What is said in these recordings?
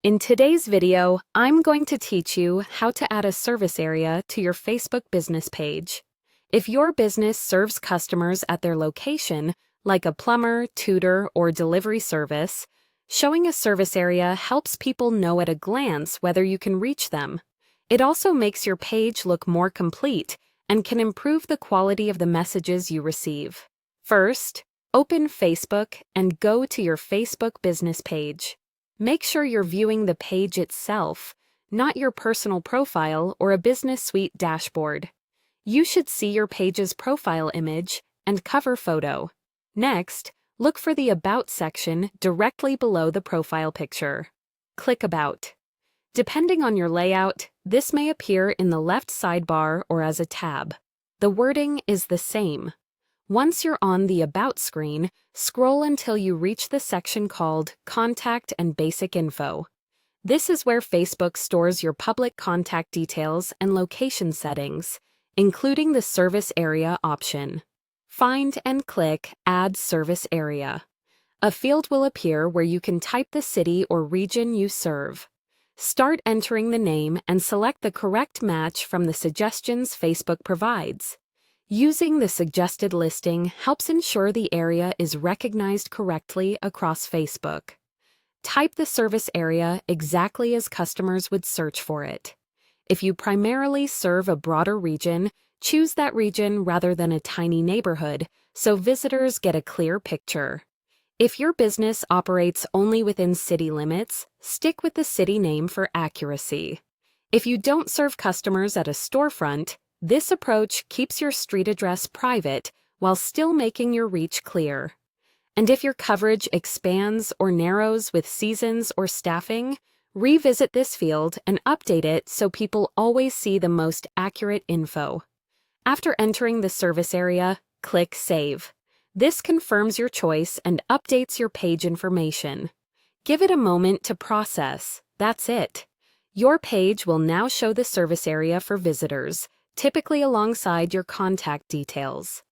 In today's video, I'm going to teach you how to add a service area to your Facebook business page. If your business serves customers at their location, like a plumber, tutor, or delivery service, showing a service area helps people know at a glance whether you can reach them. It also makes your page look more complete and can improve the quality of the messages you receive. First, open Facebook and go to your Facebook business page. Make sure you're viewing the page itself, not your personal profile or a business suite dashboard. You should see your page's profile image and cover photo. Next, look for the About section directly below the profile picture. Click About. Depending on your layout, this may appear in the left sidebar or as a tab. The wording is the same. Once you're on the About screen, scroll until you reach the section called Contact and Basic Info. This is where Facebook stores your public contact details and location settings, including the service area option. Find and click Add Service Area. A field will appear where you can type the city or region you serve. Start entering the name and select the correct match from the suggestions Facebook provides. Using the suggested listing helps ensure the area is recognized correctly across Facebook. Type the service area exactly as customers would search for it. If you primarily serve a broader region, choose that region rather than a tiny neighborhood so visitors get a clear picture. If your business operates only within city limits, stick with the city name for accuracy. If you don't serve customers at a storefront, this approach keeps your street address private while still making your reach clear. And if your coverage expands or narrows with seasons or staffing, revisit this field and update it so people always see the most accurate info. After entering the service area, click Save. This confirms your choice and updates your page information. Give it a moment to process. That's it. Your page will now show the service area for visitors, typically alongside your contact details.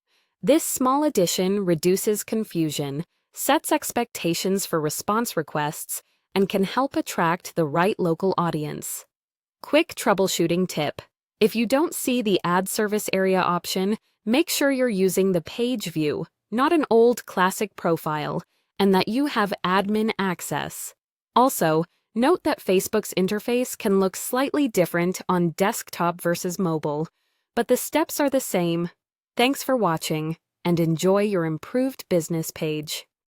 This small addition reduces confusion, sets expectations for response requests, and can help attract the right local audience. Quick troubleshooting tip. If you don't see the Add Service Area option, make sure you're using the page view, not an old classic profile, and that you have admin access. Also, note that Facebook's interface can look slightly different on desktop versus mobile, but the steps are the same. Thanks for watching, and enjoy your improved business page.